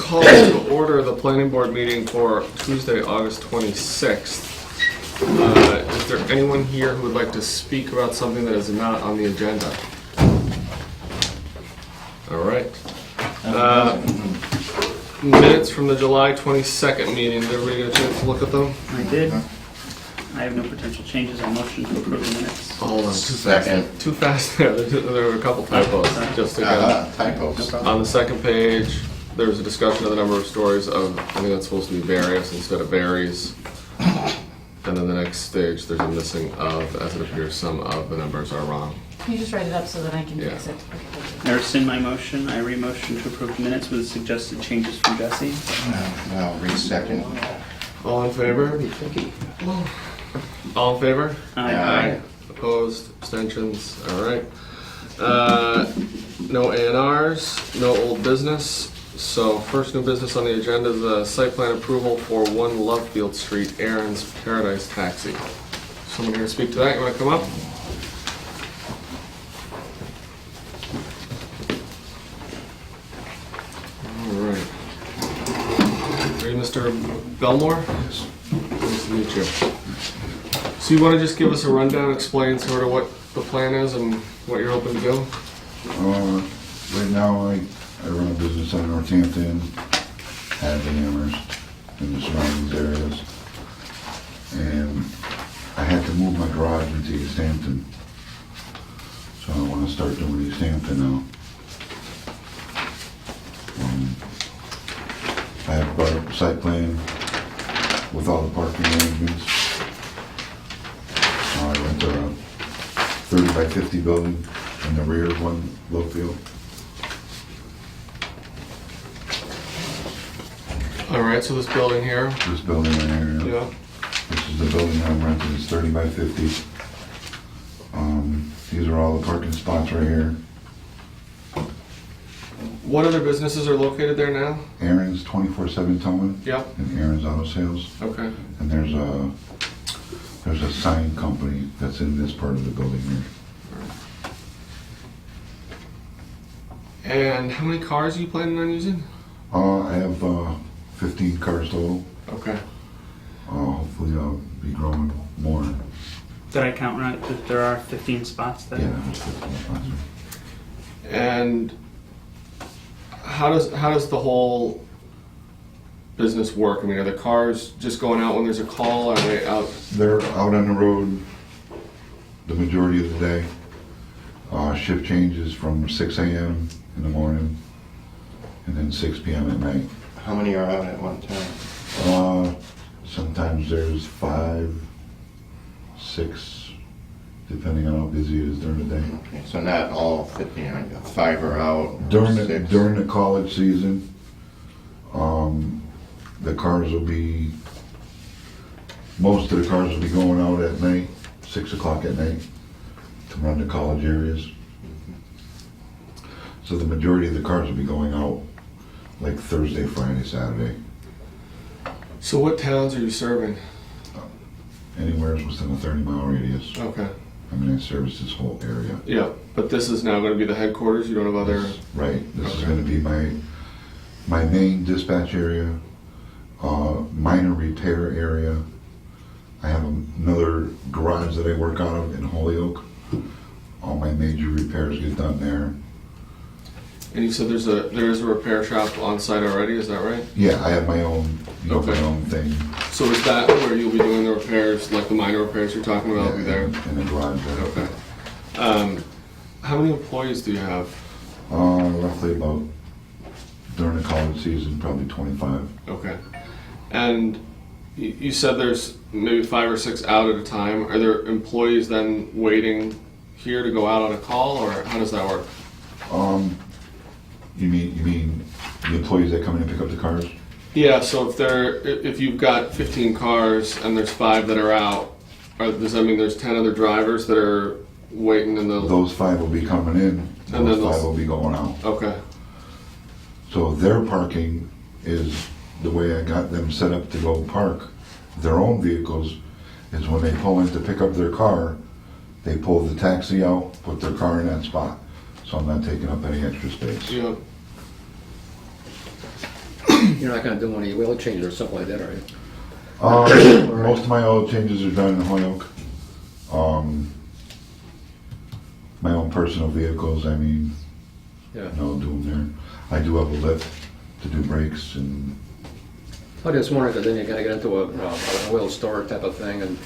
call to order the planning board meeting for Tuesday, August 26th. Is there anyone here who would like to speak about something that is not on the agenda? All right. Minutes from the July 22nd meeting. Did everybody get a chance to look at them? I did. I have no potential changes. I motion to approve the minutes. Hold on, Second. too fast there. There were a couple typos. Just again. Typos. No problem. On the second page, there was a discussion of the number of stories of, I think that's supposed to be various instead of varies. And then the next stage, there's a missing of, as it appears some of the numbers are wrong. Can you just write it up so that I can fix it? I rescind my motion. I re-motion to approve the minutes with suggested changes from Jesse. I'll re-second. All in favor? All in favor? Aye. Opposed? Abstentions? All right. No A&Rs, no old business. So first new business on the agenda is a site plan approval for 1 Lovefield Street, Aaron's Paradise Taxi. Someone here to speak to that? You want to come up? All right. Are you Mr. Belmore? Yes. Nice to meet you. So you want to just give us a rundown, explain sort of what the plan is and what you're hoping to do? Right now, I run a business out of Northampton, Hadley, Amherst, and the surrounding areas. And I had to move my garage into Easthampton. So I want to start doing Easthampton now. I have brought up a site plan with all the parking arrangements. I rent a 30 by 50 building in the rear of 1 Lovefield. All right, so this building here. This building right here, Yeah. This is the building I'm renting, it's 30 by 50. These are all the parking spots right here. What other businesses are located there now? Aaron's 24/7 Towing. Yep. And Aaron's Auto Sales. Okay. And there's a sign company that's in this part of the building here. And how many cars are you planning on using? I have 15 cars total. Okay. Hopefully I'll be growing more. Did I count right? That there are 15 spots there? Yeah, there's 15 spots. And how does the whole business work? I mean, are the cars just going out when there's a call? Are they out? They're out on the road the majority of the day. Shift changes from 6 a.m. in the morning and then 6 p.m. at night. How many are out at one time? Sometimes there's 5, 6, depending on how busy it is during the day. Okay, so not all 50, 5 are out. During 6. the college season, the cars will be, most of the cars will be going out at night, 6 o'clock at night, to run the college areas. So the majority of the cars will be going out like Thursday, Friday, Saturday. So what towns are you serving? Anywhere within a 30-mile radius. Okay. I mean, I service this whole area. Yeah, but this is now going to be the headquarters. You don't have other. Right. This is Okay. going to be my main dispatch area, minor repair area. I have another garage that I work out of in Holyoke. All my major repairs get done there. And you said there is a repair shop on site already. Is that right? Yeah, I have my own, Okay. my own thing. So is that where you'll be doing the repairs, like the minor repairs you're talking about? Will be there. In the garage there. Okay. How many employees do you have? Roughly about, during the college season, probably 25. Okay. And you said there's maybe 5 or 6 out at a time. Are there employees then waiting here to go out on a call, or how does that work? You mean the employees that come in and pick up the cars? Yeah, so if you've got 15 cars and there's 5 that are out, does that mean there's 10 other drivers that are waiting in the... Those 5 will be coming in, And then those 5 will be going out. Okay. So their parking is the way I got them set up to go park their own vehicles, is when they pull in to pick up their car, they pull the taxi out, put their car in that spot. So I'm not taking up any extra space. Yeah. You're not gonna do any oil changes or something like that, are you? Most of my oil changes are done in Holyoke. My own personal vehicles, I mean, Yeah. no, do them there. I do have a lift to do brakes and, I just wondered, 'cause then you gotta get into an oil store type of thing, and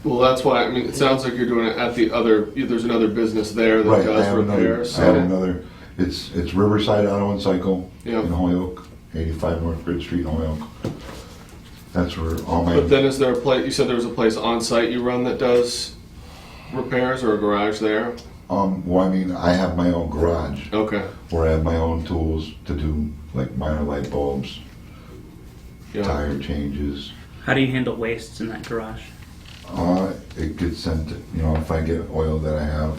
Well, that's why, I mean, it sounds like you're doing it at the other, there's another business there that right, I does have another, repairs. I have another, it's Riverside Auto and Cycle Yep. in Holyoke, 85 North Bridge Street in Holyoke. That's where all my, But then is there a place, you said there was a place on site you run that does repairs or a garage there? well, I mean, I have my own garage Okay, where I have my own tools to do like minor light bulbs, yeah. tire changes. How do you handle wastes in that garage? It gets sent, if I get oil that I have,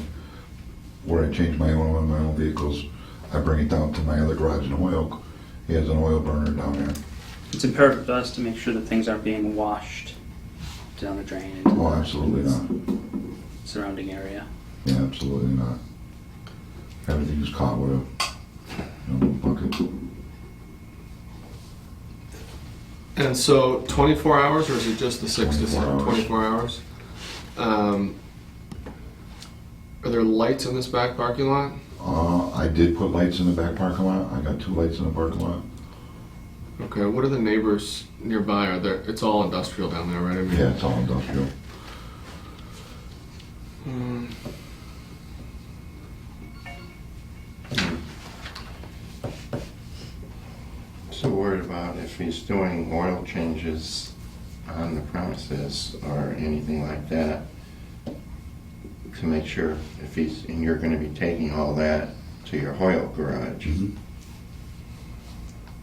where I change my own oil in my own vehicles, I bring it down to my other garage in Holyoke. He has an oil burner down there. It's imperative to us to make sure that things aren't being washed down the drain into Oh, the absolutely not. surrounding area. Yeah, absolutely not. Everything is caught with a bucket. And so 24 hours, or is it just the 6 to 24 hours. 24 hours? Are there lights in this back parking lot? I did put lights in the back parking lot. I got 2 lights in the parking lot. Okay, what are the neighbors nearby? Are there? It's all industrial down there, right? I mean, Yeah, it's all industrial. So worried about if he's doing oil changes on the premises or anything like that, to make sure if he's, and you're gonna be taking all that to your Hoyle garage. Mhm.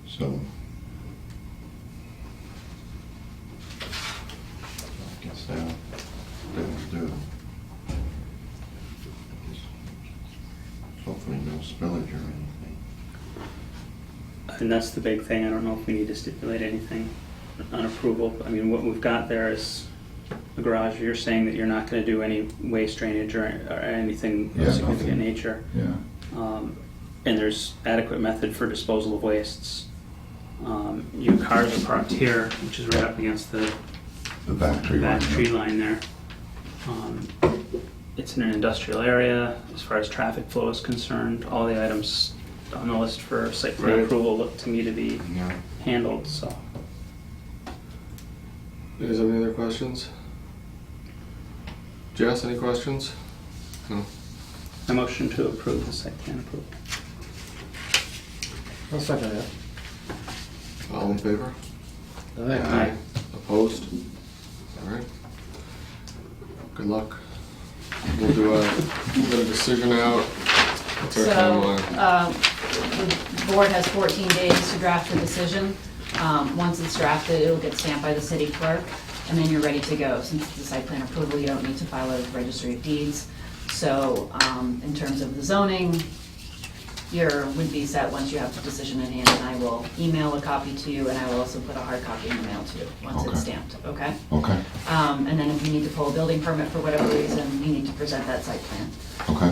So, I guess that'll do. Hopefully no spillage or anything. And that's the big thing. I don't know if we need to stipulate anything on approval. I mean, what we've got there is a garage. You're saying that you're not going to do any waste drainage or anything Yeah, of significant nothing. nature. Yeah. And there's adequate method for disposal of wastes. Your cars are parked here, which is right up against the The back tree back line. tree line there. It's in an industrial area. As far as traffic flow is concerned, all the items on the list for site plan Right. approval look to me to be Yeah. handled, so. You guys have any other questions? Jess, any questions? No. I motion to approve the site plan approval. I'll second that. All in favor? Aye. Opposed? All right. Good luck. We'll do a decision out. What's our So, timeline? the board has 14 days to draft a decision. Once it's drafted, it'll get stamped by the city clerk, and then you're ready to go. Since it's a site plan approval, you don't need to file a registry of deeds. So, in terms of the zoning, would be set once you have the decision in hand, and I will email a copy to you, and I will also put a hard copy in the mail to you, once it's Okay. stamped, okay? Okay. And then if you need to pull a building permit for whatever reason, you need to present that site plan, Okay.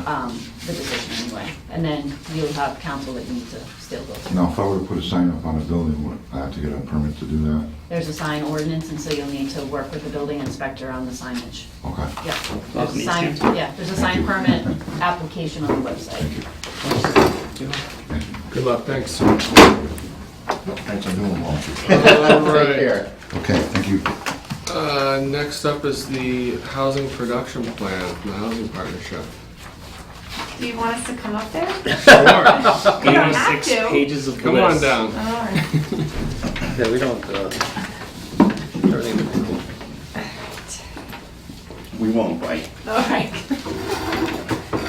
the decision anyway. And then you'll have counsel that you need to still go through. Now, if I were to put a sign up on a building, would I have to get a permit to do that? There's a sign ordinance, and so you'll need to work with the building inspector on the signage. Okay. Yeah. Welcome, There's a sign, Easthampton. yeah, there's a Thank sign you. permit application on the website. Thank you. Good luck, thanks. Thanks for doing all. All right. Okay, thank you. Next up is the housing production plan from the housing partnership. Do you want us to come up there? Sure. You don't have 86 to. pages of Come on list. down. All right. Yeah, we don't, everything will be cool. We won't bite. All right.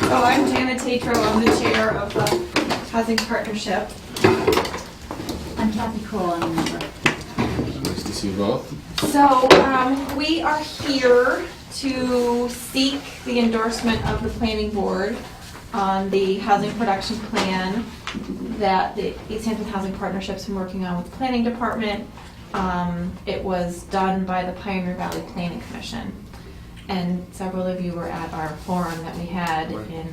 So I'm Janet Tatro, I'm the chair of the Housing Partnership. I'm Kathy Cole, I'm a member. Nice to see you both. So we are here to seek the endorsement of the planning board on the housing production plan that the Easthampton Housing Partnership's been working on with the planning department. It was done by the Pioneer Valley Planning Commission. And several of you were at our forum that we had Right. in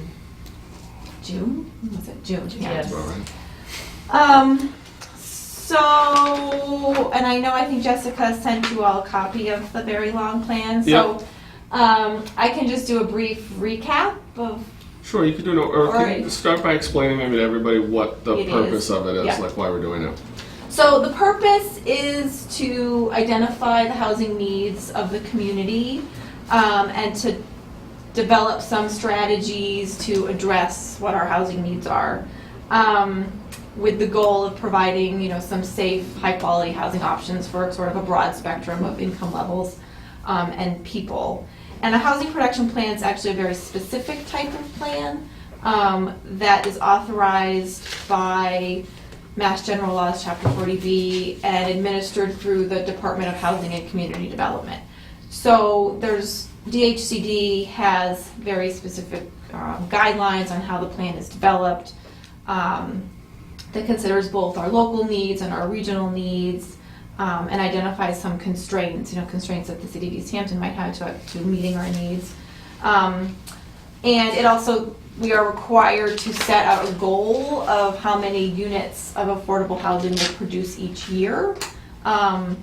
June? Was it June? Yes. All right. So, and I think Jessica sent you all a copy of the very long plan, so I can just do a brief recap of. Sure, you could do it, or Or- can you start by explaining maybe to everybody what the It purpose is. of it is, Yeah. like why we're doing it. So the purpose is to identify the housing needs of the community and to develop some strategies to address what our housing needs are, with the goal of providing, some safe, high-quality housing options for sort of a broad spectrum of income levels and people. And a housing production plan is actually a very specific type of plan that is authorized by Mass General Laws, Chapter 40B, and administered through the Department of Housing and Community Development. So DHCD has very specific guidelines on how the plan is developed that considers both our local needs and our regional needs and identifies some constraints, constraints that the city of Easthampton might have to meeting our needs. And it also, we are required to set out a goal of how many units of affordable housing we'll produce each year. And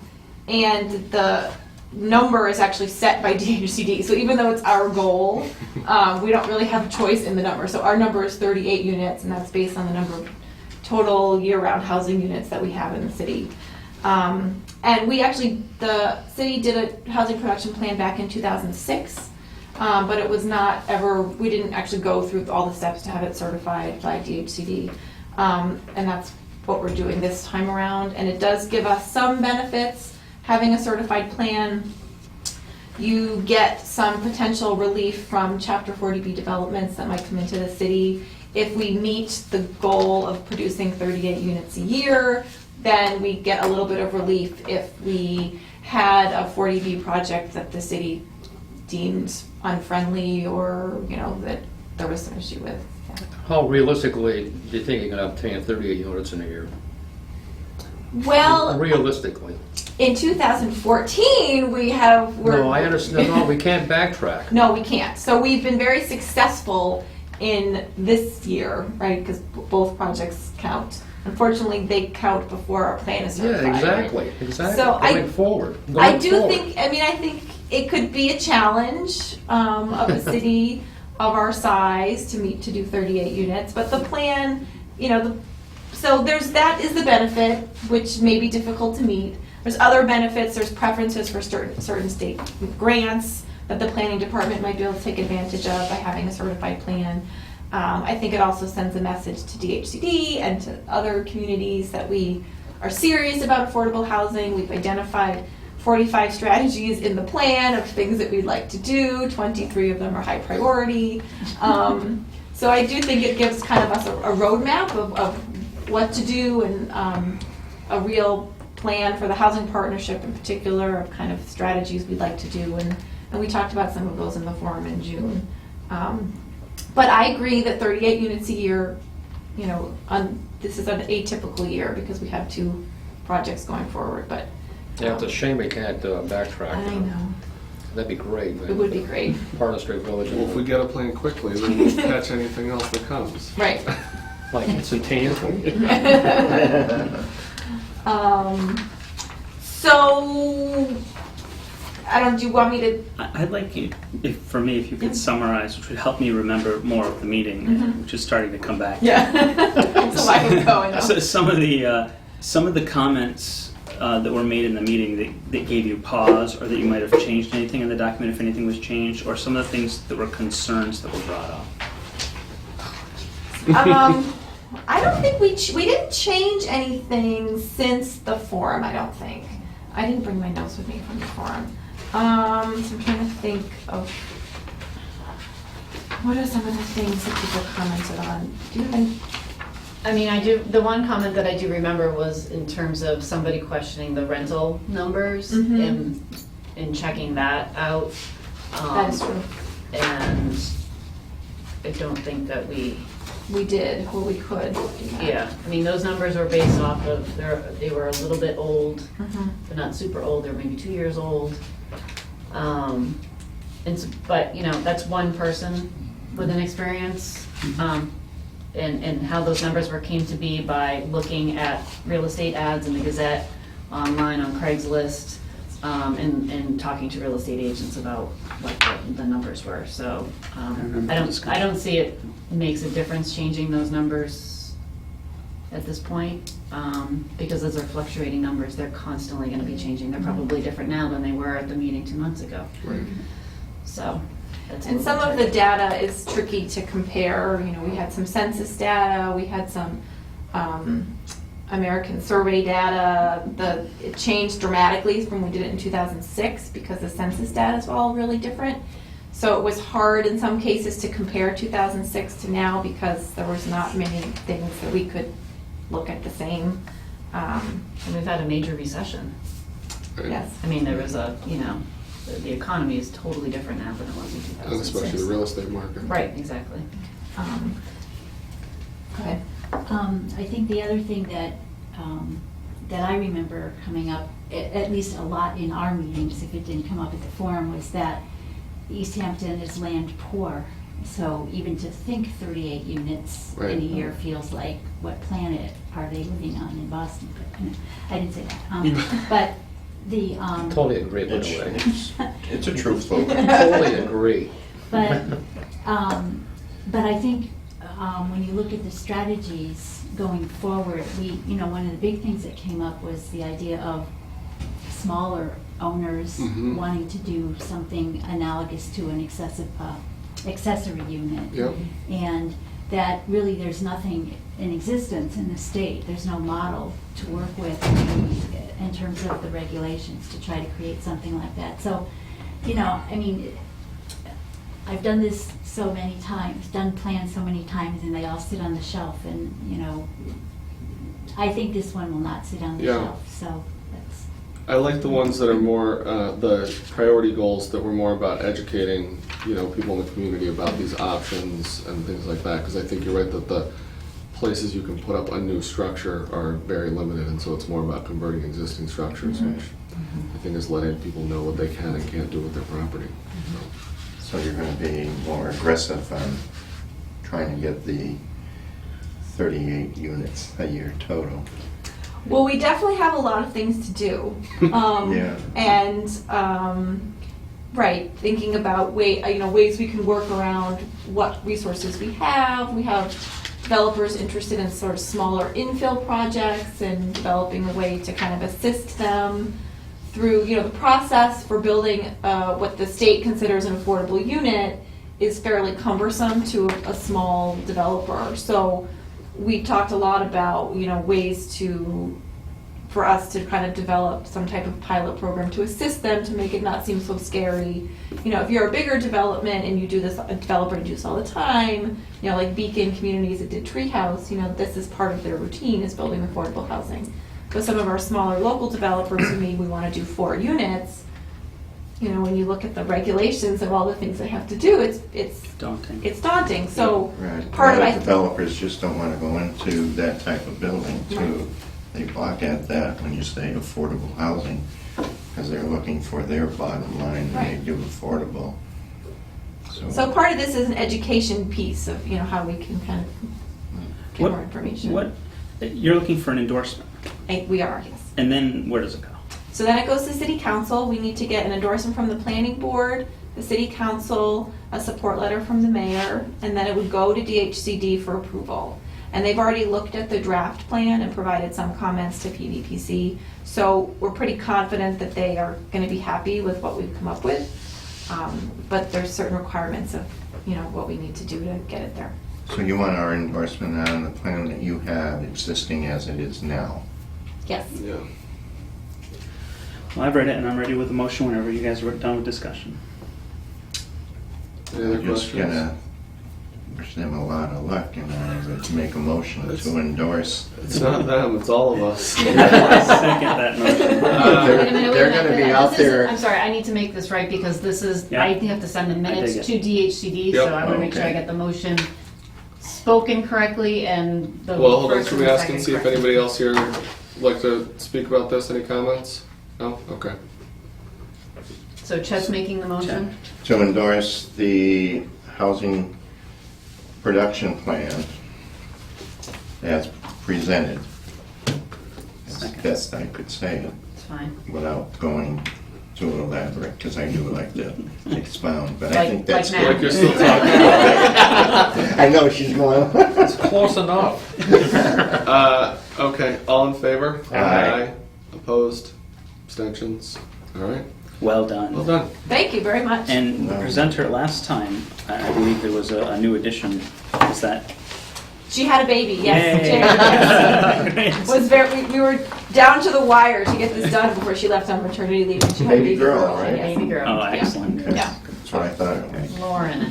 the number is actually set by DHCD. So even though it's our goal, we don't really have a choice in the number. So our number is 38 units, and that's based on the number of total year-round housing units that we have in the city. And the city did a housing production plan back in 2006. But it was not ever, we didn't actually go through all the steps to have it certified by DHCD. And that's what we're doing this time around. And it does give us some benefits, having a certified plan. You get some potential relief from Chapter 40B developments that might come into the city. If we meet the goal of producing 38 units a year, then we get a little bit of relief if we had a 40B project that the city deemed unfriendly or, that there was some issue with. Yeah. How realistically do you think you're gonna obtain 38 units in a year? Well, Realistically. in 2014, No, I understand, no, we can't backtrack. No, we can't. So we've been very successful in this year, right? Because both projects count. Unfortunately, they count before our plan is certified. Yeah, exactly. So Going forward. I think it could be a challenge of a city of our size to do 38 units, but the plan, so that is the benefit, which may be difficult to meet. There's other benefits. There's preferences for certain state grants that the planning department might be able to take advantage of by having a certified plan. I think it also sends a message to DHCD and to other communities that we are serious about affordable housing. We've identified 45 strategies in the plan of things that we'd like to do. 23 of them are high priority. So I do think it gives kind of us a roadmap of what to do and a real plan for the housing partnership in particular of kind of strategies we'd like to do. And we talked about some of those in the forum in June. But I agree that 38 units a year, this is an atypical year because we have 2 projects going forward, but. Yeah, it's a shame we can't backtrack. I know. That'd be great. It would be great. Part of Street Village. Well, if we get a plan quickly, then we'll catch anything else that comes. Right. Like instantaneously. So, do you want me to? I'd like you, if you could summarize, which would help me remember more of the meeting, which is starting to come back. Yeah. So I can go and. So some of the comments that were made in the meeting that gave you pause, or that you might have changed anything in the document if anything was changed, or some of the things that were concerns that were brought up. I don't think we didn't change anything since the forum. I don't think. I didn't bring my notes with me from the forum. So I'm trying to think of what are some of the things that people commented on. Do you have any? I mean, I do, the one comment that I do remember was in terms of somebody questioning the rental numbers and checking that out. That is true. And I don't think that we did, or we could. yeah, I mean, those numbers were based off of, they were a little bit old, but not super old, they were maybe 2 years old. But, that's one person with an experience. and how those numbers came to be by looking at real estate ads in the Gazette, online on Craigslist, and talking to real estate agents about what the numbers were. So I don't see it makes a difference changing those numbers at this point, because those are fluctuating numbers. They're constantly going to be changing. They're probably different now than they were at the meeting 2 months ago. Right. So. That's a And little some of the tricky. data is tricky to compare. You know, we had some census data, we had some American survey data. It changed dramatically from when we did it in 2006 because the census data is all really different. So it was hard in some cases to compare 2006 to now because there was not many things that we could look at the same. And we've had a major recession. Right. Yes. I mean, there was the economy is totally different now than it was in 2006. And especially the real estate market. Right, exactly. Go ahead. I think the other thing that I remember coming up, at least a lot in our meetings, if it didn't come up at the forum, was that Easthampton is land poor. So even to think 38 units Right. in a year feels like, what planet are they living on in Boston? But, I didn't say that. But the Totally agree, by the way. It's a truthful. Totally agree. But I think when you look at the strategies going forward, one of the big things that came up was the idea of smaller owners Mhm. wanting to do something analogous to an accessory unit. Yep. And that really there's nothing in existence in the state. There's no model to work with in terms of the regulations to try to create something like that. So, I've done this so many times, done plans so many times, and they all sit on the shelf. And, I think this one will not sit on the Yeah. shelf. So that's. I like the ones that are more, the priority goals that were more about educating, people in the community about these options and things like that, because I think you're right that the places you can put up a new structure are very limited, and so it's more about converting existing structures, which I think is letting people know what they can and can't do with their property. So you're going to be more aggressive on trying to get the 38 units a year total. Well, we definitely have a lot of things to do. Yeah. And, right, thinking about ways we can work around what resources we have. We have developers interested in sort of smaller infill projects and developing a way to kind of assist them through, the process for building what the state considers an affordable unit is fairly cumbersome to a small developer. So we talked a lot about, ways for us to kind of develop some type of pilot program to assist them to make it not seem so scary. If you're a bigger development and you do this, a developer do this all the time, like Beacon Communities that did Treehouse, this is part of their routine is building affordable housing. But some of our smaller local developers who maybe we want to do 4 units, when you look at the regulations of all the things they have to do, it's Daunting. It's daunting. So Right. part A lot of developers just don't want to go into that type of building too. Right. They block at that when you say affordable housing, because they're looking for their bottom line when they Right. do affordable. So part of this is an education piece of, how we can kind of get more information. You're looking for an endorsement, We are, yes. and then where does it go? So then it goes to city council. We need to get an endorsement from the planning board, the city council, a support letter from the mayor, and then it would go to DHCD for approval. And they've already looked at the draft plan and provided some comments to PVPC. So we're pretty confident that they are going to be happy with what we've come up with. But there's certain requirements of, what we need to do to get it there. So you want our endorsement on the plan that you have existing as it is now? Yes. Yeah. Well, I've read it, and I'm ready with a motion whenever you guys are done with discussion. Any other I'm just questions? gonna wish them a lot of luck, to make a motion to endorse. It's not them, it's all of us. Second that motion. Wait a minute, They're gonna be out This is- there. I'm sorry, I need to make this right because this is, Yeah. I have to send the minutes dig to DHCD, Yep. so I want to make sure I Okay. get the motion spoken correctly and the Well, hold on, first should and we the ask second and see if correctly. anybody else here would like to speak about this? Any comments? No? Okay. So Chet's making the motion? To endorse the housing production plan as presented. As Second. best I could say it It's fine. without going too elaborate, because I do like to expound, but I Like- think that's like good. Like you're still talking. I know she's going. It's close enough. Okay, all in favor? Aye. Opposed? Abstentions? All right, Well done. well done. Thank you very much. And the No. presenter last time, I believe there was a new addition. Is that? She had a baby, yes. Yay. Jan was very, we were down to the wire to get this done before she left on maternity leave. And she had a Baby girl, right? yes. Baby girl. Oh, excellent. Yeah. That's what I thought it was. Lauren.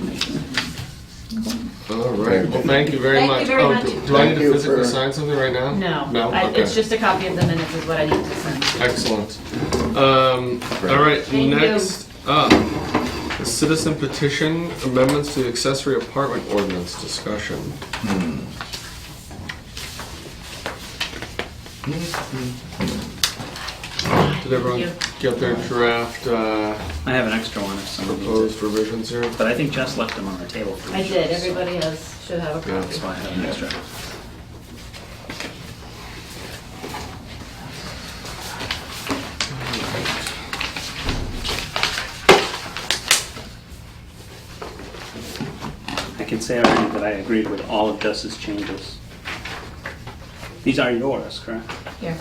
All right, well, thank you very Thank you much. very Oh, much. do I need Thank to you physically for- sign something right now? No. No? It's Okay. just a copy of the minutes is what I need to send. Excellent. All right, Thank you. next up, the citizen petition amendments to the accessory apartment ordinance discussion. Did everyone you. get their draft I have an extra one if somebody needs it. proposed revisions here? But I think Jess left them on our table for I did, issues, so everybody should have a copy. That's why I have an extra. I can say already that I agreed with all of Jess's changes. These are yours, correct? Here.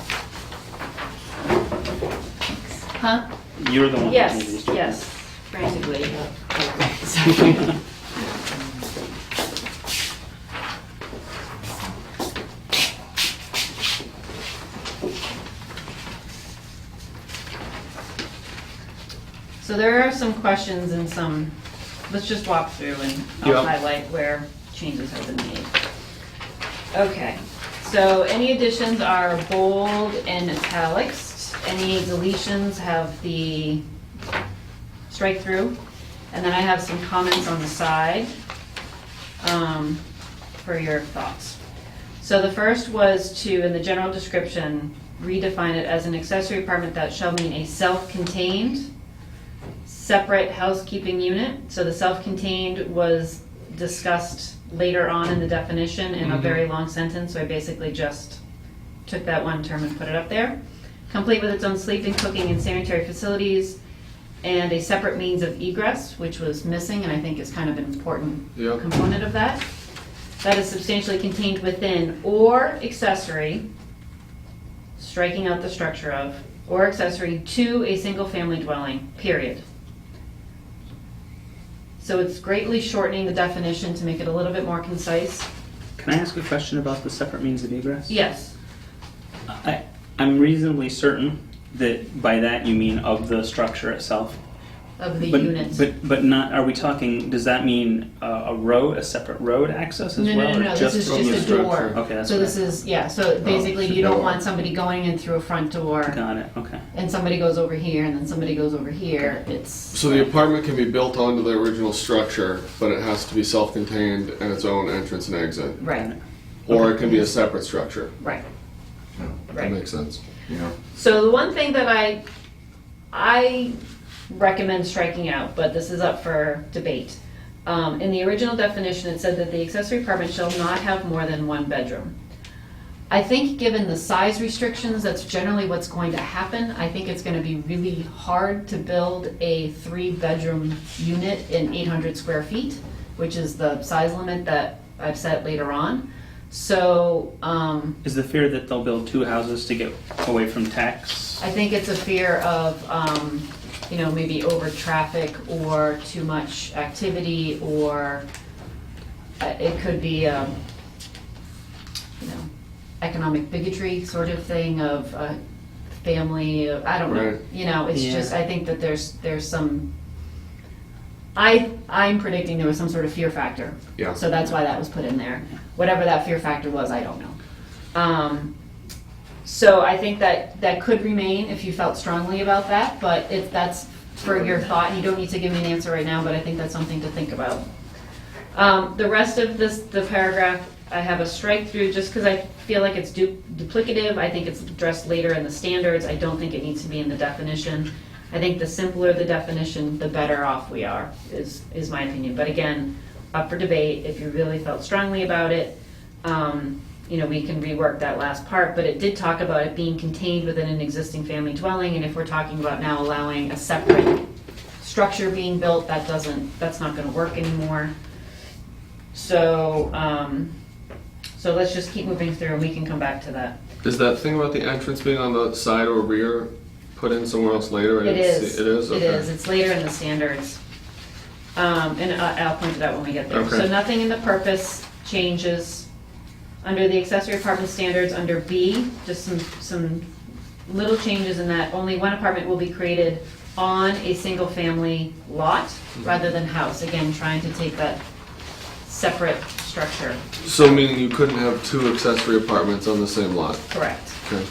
Huh? You're the one that made these Yes, changes. yes, frantically. So there are some questions and some, let's just walk through and I'll Yeah. highlight where changes have been made. Okay, so any additions are bold and italics. Any deletions have the strike through. And then I have some comments on the side for your thoughts. So the first was to, in the general description, redefine it as an accessory apartment that shall mean a self-contained, separate housekeeping unit. So the self-contained was discussed later on in the definition in a very long sentence, so I basically just took that one term and put it up there. Complete with its own sleeping, cooking, and sanitary facilities, and a separate means of egress, which was missing, and I think is kind of an important Yep. component of that. That is substantially contained within or accessory, striking out the structure of, or accessory to a single-family dwelling, period. So it's greatly shortening the definition to make it a little bit more concise. Can I ask a question about the separate means of egress? Yes, I'm reasonably certain that by that you mean of the structure itself. of the But- units. But not, are we talking, does that mean a road, a separate road access as No, well? no, or no, this is from the just a door. structure? Okay, that's So what this is, yeah, so basically it's a you don't door. want somebody going in through a front door Got it, okay. and somebody goes over here and then somebody goes over here. It's, So the apartment can be built onto the original structure, but it has to be self-contained and its own entrance and exit. right, Or it can be a separate structure. right, No, That right. makes sense. yeah. So the one thing that I recommend striking out, but this is up for debate. In the original definition, it said that the accessory apartment shall not have more than one bedroom. I think given the size restrictions, that's generally what's going to happen. I think it's gonna be really hard to build a 3-bedroom unit in 800 square feet, which is the size limit that I've set later on. So, Is the fear that they'll build 2 houses to get away from tax? I think it's a fear of, maybe over traffic or too much activity, or it could be, economic bigotry sort of thing of a family, I don't know. Right. It's Yeah. just, I think that there's some, I'm predicting there was some sort of fear factor. Yeah. So that's why that was put in there. Whatever that fear factor was, I don't know. So I think that could remain if you felt strongly about that, but if that's for your thought, you don't need to give me an answer right now, but I think that's something to think about. The rest of the paragraph, I have a strike through just because I feel like it's duplicative. I think it's addressed later in the standards. I don't think it needs to be in the definition. I think the simpler the definition, the better off we are, is my opinion. But again, up for debate, if you really felt strongly about it, we can rework that last part, but it did talk about it being contained within an existing family dwelling, and if we're talking about now allowing a separate structure being built, that's not gonna work anymore. So, so let's just keep moving through and we can come back to that. Is that thing about the entrance being on the side or rear put in somewhere else later? It is. It is? It Okay. is. It's later in the standards. And I'll point it out when we get there. Okay. So nothing in the purpose changes. Under the accessory apartment standards, under B, just some little changes in that only one apartment will be created on a single-family lot rather than house. Again, trying to take that separate structure. So meaning you couldn't have 2 accessory apartments on the same lot? Correct. Okay.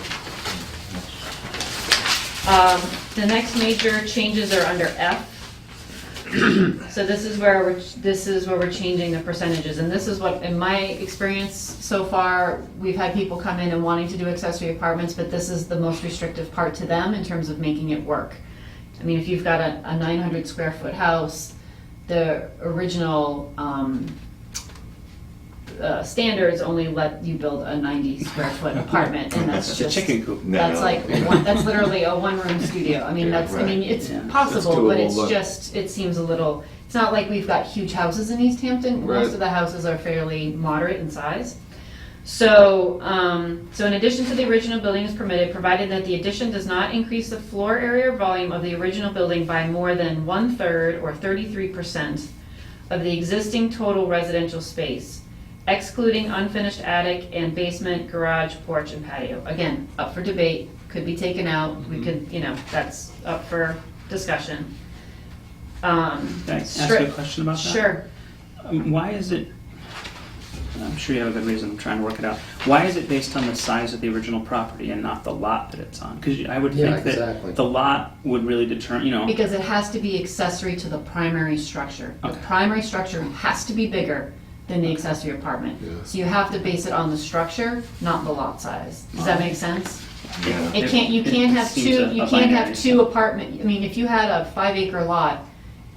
The next major changes are under F. So this is where we're changing the percentages, and this is what, in my experience so far, we've had people come in and wanting to do accessory apartments, but this is the most restrictive part to them in terms of making it work. I mean, if you've got a 900 square foot house, the original standards only let you build a 90 square foot apartment, and that's It's a just chicken coop. that's like that's literally a one-room studio. I mean, Yeah, I mean, it's Yeah. possible, It's but doable, it's but- just, it seems a little, it's not like we've got huge houses in Easthampton. Right. Most of the houses are fairly moderate in size. So, so in addition to the original building is permitted, provided that the addition does not increase the floor area or volume of the original building by more than 1/3 or 33% of the existing total residential space, excluding unfinished attic and basement, garage, porch, and patio. Again, up for debate, could be taken out, we could, that's up for discussion. Can I ask you a question about that? Sure. Why is it, I'm sure you have a good reason, I'm trying to work it out. Why is it based on the size of the original property and not the lot that it's on? Because I would Yeah, think that exactly. the lot would really determine, Because it has to be accessory to the primary structure. The Okay. primary structure has to be bigger than the accessory apartment. Yeah. So you have to base it on the structure, not the lot size. Does that make sense? Yeah. You can't have seems two, a you can't have binary. two apartment, I mean, if you had a 5-acre lot,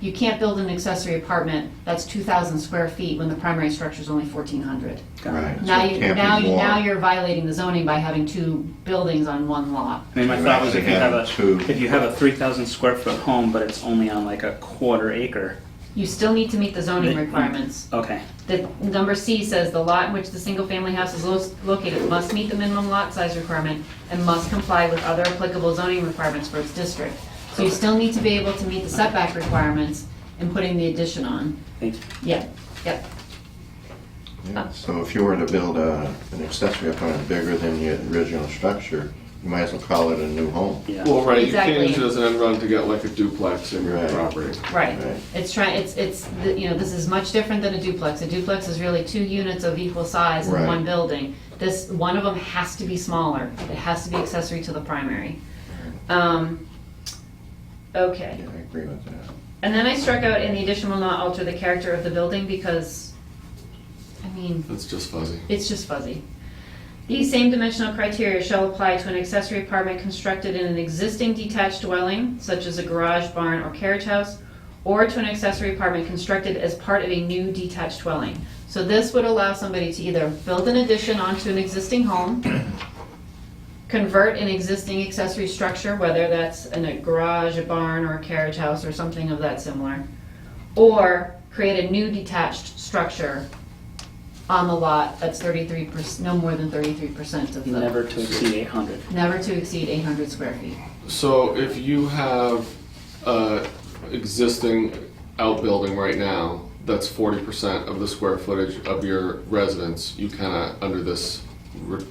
you can't build an accessory apartment that's 2,000 square feet when the primary structure is only 1,400. Right. so Now it you, can't be now more. you're violating the zoning by having 2 buildings on one lot. I mean, my You thought was actually if you have a 3,000 square foot home, but it's only on like a quarter acre. You still need to meet the zoning requirements. Okay. The number C says the lot in which the single-family house is located must meet the minimum lot size requirement and must comply with other applicable zoning requirements for its district. So you still need to be able to meet the setback requirements in putting the addition on. Thank you. Yeah, yep. Yeah, so if you were to build an accessory apartment bigger than the original structure, you might as well call it a new home. Yeah. Well, right, you Exactly. can't use it as an end run to get like a duplex in your Right. property. Right. Right. This is much different than a duplex. A duplex is really 2 units of equal size in Right. one building. One of them has to be smaller. It has to be accessory to the primary. Okay. Yeah, I agree with that. And then I struck out, in the addition will not alter the character of the building because, I mean, That's just fuzzy. it's just fuzzy. These same dimensional criteria shall apply to an accessory apartment constructed in an existing detached dwelling, such as a garage, barn, or carriage house, or to an accessory apartment constructed as part of a new detached dwelling. So this would allow somebody to either build an addition onto an existing home, convert an existing accessory structure, whether that's in a garage, a barn, or a carriage house, or something of that similar, or create a new detached structure on the lot that's 33%, no more than 33% of the. Never to exceed 800. Never to exceed 800 square feet. So if you have a existing outbuilding right now, that's 40% of the square footage of your residence, you kinda, under this,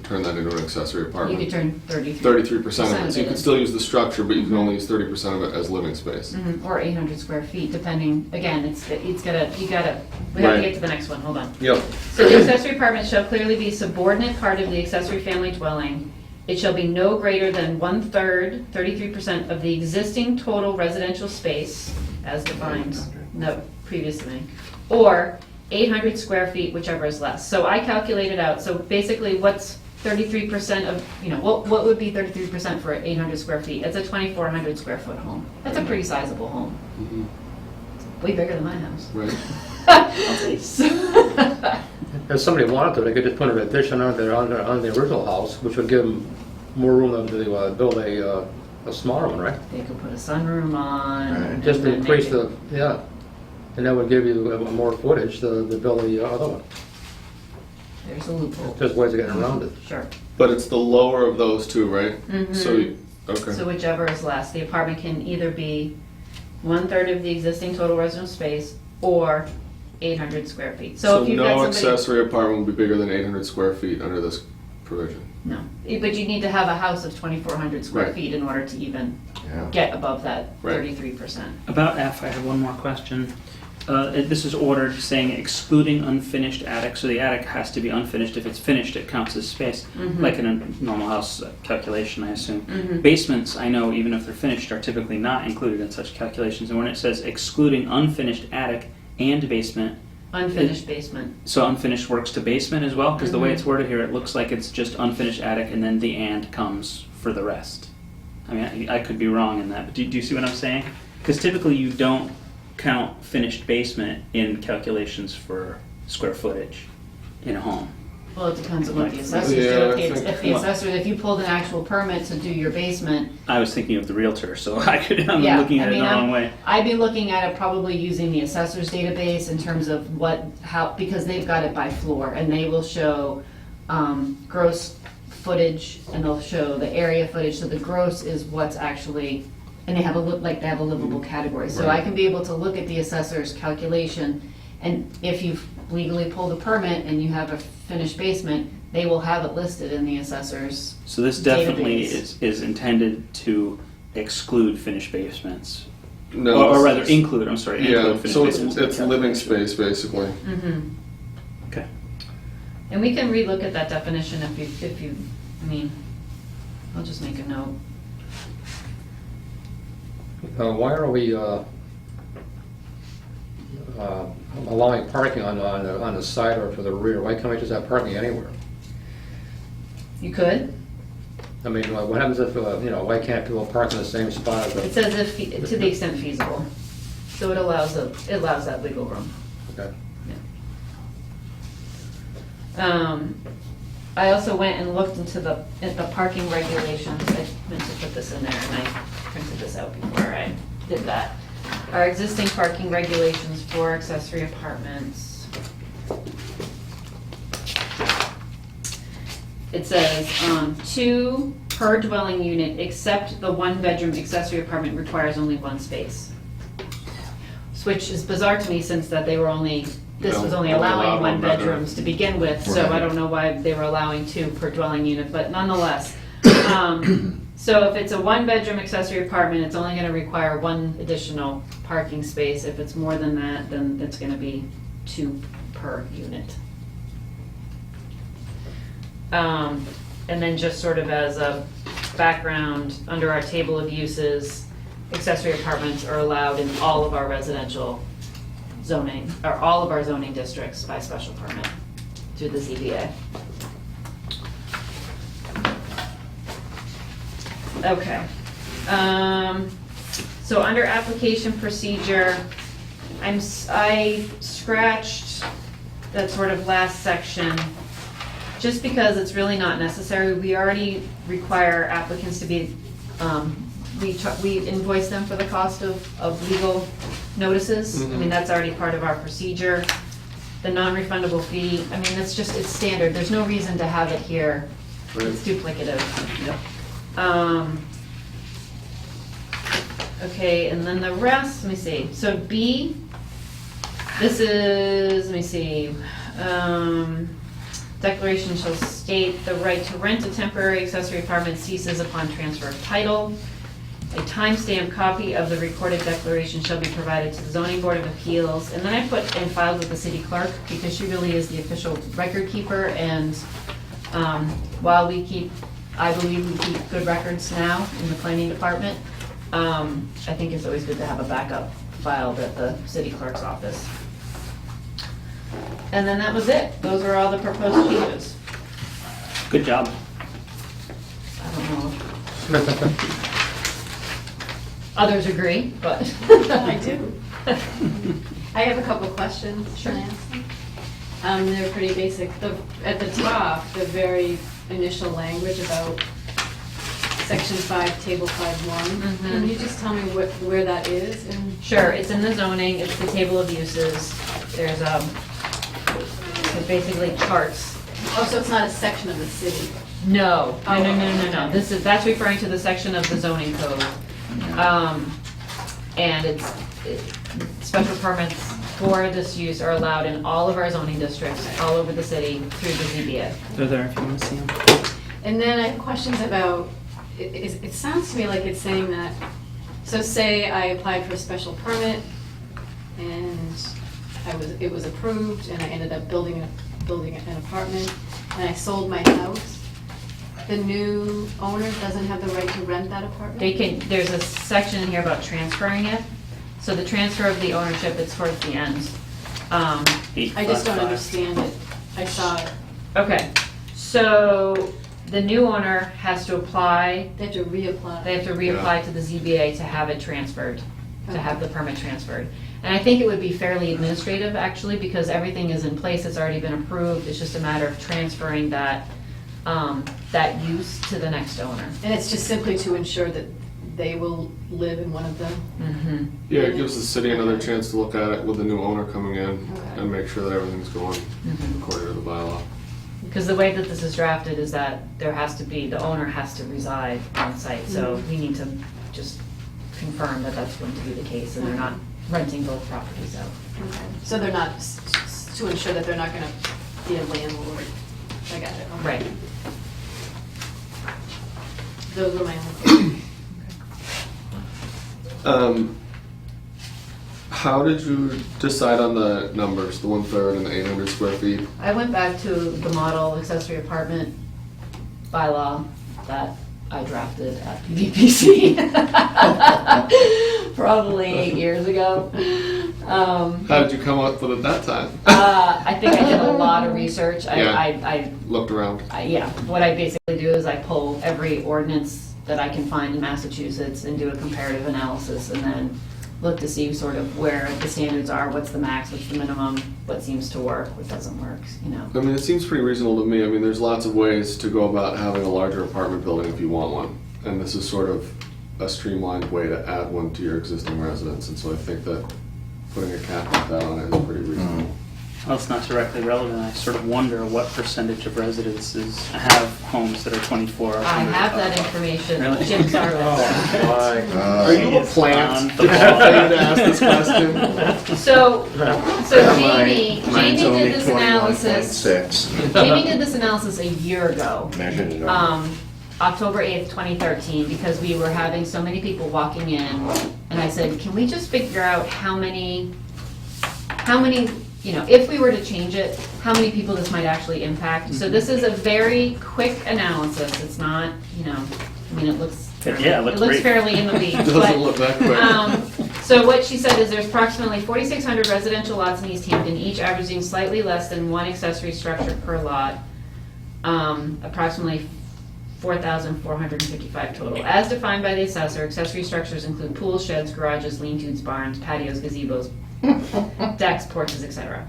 turn that into an accessory You apartment. could turn 33%. 33% of it, so you can still use the structure, but you can only use 30% of it as living space. Or 800 square feet, depending, again, we have to Right. get to the next one, hold on. Yep. So the accessory apartment shall clearly be subordinate part of the accessory family dwelling. It shall be no greater than 1/3, 33% of the existing total residential space, as defined, no, previously, or 800 square feet, whichever is less. So I calculated out, so basically what's 33% of, what would be 33% for 800 square feet? It's a 2,400 square foot home. That's a pretty sizable home. Mhm. Way bigger than my house. Right. So- if somebody wanted to, they could just put an addition on the original house, which would give them more room to build a smaller one, right? They could put a sunroom on. Right. and Just to then increase make it- yeah. And that would give you more footage to build the other one. There's a loophole. There's ways of getting around it. Sure. But it's the lower of those two, right? So, okay. So whichever is less, the apartment can either be 1/3 of the existing total residential space or 800 square feet. So if you've got no somebody. accessory apartment would be bigger than 800 square feet under this provision. No, but you need to have a house of 2,400 square Right. feet in order to even Yeah. get above that Right. 33%. About F, I have one more question. This is ordered saying excluding unfinished attic, so the attic has to be unfinished. If it's finished, it counts as space, like in a normal house calculation, I assume. Basements, I know, even if they're finished, are typically not included in such calculations. And when it says excluding unfinished attic and basement, Unfinished basement. so unfinished works to basement as well? Because the way it's worded here, it looks like it's just unfinished attic and then the and comes for the rest. I mean, I could be wrong in that, but do you see what I'm saying? Because typically you don't count finished basement in calculations for square footage in a home. Well, it depends on what the assessors do. Yeah, I If the assessor, if you pulled an actual permit to do your basement, I was thinking of the realtor, so I'm Yeah, looking I at it mean, the wrong way. I'd be looking at it probably using the assessor's database in terms of because they've got it by floor, and they will show gross footage, and they'll show the area footage, so the gross is what's actually, and they have a livable category. So I can be able to look at the assessor's calculation, and if you've legally pulled a permit and you have a finished basement, they will have it listed in the assessor's. So this definitely database. is intended to exclude finished basements. No, Or this rather, is- include, I'm sorry, include Yeah, finished so it's basements. living space basically. Okay. And we can relook at that definition if you, I mean, I'll just make a note. Why are we allowing parking on the side or to the rear? Why can't we just have parking anywhere? You could. I mean, what happens if, why can't people park in the same spot as It says if, to the extent feasible. So it allows that wiggle room. Okay. I also went and looked into the parking regulations. I meant to put this in there, and I printed this out before I did that. Our existing parking regulations for accessory apartments. It says, 2 per dwelling unit, except the 1-bedroom accessory apartment requires only 1 space. Which is bizarre to me, since that they were this was only allowing 1 bedrooms to begin with, so I Right. don't know why they were allowing 2 per dwelling unit, but nonetheless. So if it's a 1-bedroom accessory apartment, it's only gonna require 1 additional parking space. If it's more than that, then it's gonna be 2 per unit. And then just sort of as a background, under our table of uses, accessory apartments are allowed in all of our residential zoning, or all of our zoning districts by special permit through the ZBA. Okay. So under application procedure, I scratched that sort of last section, just because it's really not necessary. We already require applicants to be, we invoice them for the cost of legal notices. I mean, that's already part of our procedure. The non-refundable fee, I mean, it's standard. There's no reason to have it here. It's duplicative. Okay, and then the rest, let me see. So B, this is, let me see. Declaration shall state the right to rent a temporary accessory apartment ceases upon transfer of title. A timestamped copy of the recorded declaration shall be provided to the zoning board of appeals. And then I put and filed with the city clerk, because she really is the official record keeper. And while I believe we keep good records now in the planning department, I think it's always good to have a backup filed at the city clerk's office. And then that was it. Those are all the proposed changes. Good job. I don't know. Others agree, but. I do. I have a couple questions. Sure. Can I ask them? They're pretty basic. At the top, the very initial language about section 5, table 5.1. Can you just tell me where that is? Sure, it's in the zoning, it's the table of uses. There's, so basically charts. Oh, so it's not a section of the city? No. That's referring to the section of the zoning code. And special permits for this use are allowed in all of our zoning districts, all over the city, through the ZBA. They're there if you want to see them. And then I have questions about, it sounds to me like it's saying that, so say I applied for a special permit and it was approved and I ended up building an apartment and I sold my house. The new owner doesn't have the right to rent that apartment? There's a section in here about transferring it. So the transfer of the ownership, it's towards the end. I just don't understand it. I saw it. Okay, so the new owner has to apply. They have to reapply. They have to reapply to the ZBA to have it transferred, to have the permit transferred. And I think it would be fairly administrative, actually, because everything is in place, it's already been approved. It's just a matter of transferring that use to the next owner. And it's just simply to ensure that they will live in one of them? Mm-hmm. Yeah, it gives the city another chance to look at it with the new owner coming in Okay. and make sure that everything's going according to the bylaw. Because the way that this is drafted is that the owner has to reside on site. So we need to just confirm that that's going to be the case and they're not renting both properties out. Okay. So they're not, to ensure that they're not going to be a landlord. I got it. Okay. Right. Those were my only questions. How did you decide on the numbers, the 1/3 and the 800 square feet? I went back to the model accessory apartment bylaw that I drafted at PVPC probably 8 years ago. How did you come up with it that time? I think I did a lot of research. Yeah. Looked around. Yeah, what I basically do is I pull every ordinance that I can find in Massachusetts and do a comparative analysis and then look to see sort of where the standards are, what's the max, what's the minimum, what seems to work, what doesn't work, you know. I mean, it seems pretty reasonable to me. I mean, there's lots of ways to go about having a larger apartment building if you want one. And this is sort of a streamlined way to add one to your existing residence. And so I think that putting a cap like that on it is pretty reasonable. Well, it's not directly relevant. I sort of wonder what percentage of residences have homes that are 24 hours. I have that information. Really? Jim Sarlo. Are you a plant? On the ball. to ask this question? So Jamie Mine's did only this analysis. 21.6. Jamie did this analysis a year ago. Measured it up. October 8th, 2013, because we were having so many people walking in, and I said, can we just figure out how many, if we were to change it, how many people this might actually impact? So this is a very quick analysis. It's not, it looks Yeah, it looks great. fairly in the weeds. It doesn't look that quick. So what she said is there's approximately 4,600 residential lots in Easthampton, each averaging slightly less than one accessory structure per lot. Approximately 4,455 total. As defined by the assessor, accessory structures include pools, sheds, garages, lean-tos, barns, patios, gazebos, decks, porches, etc.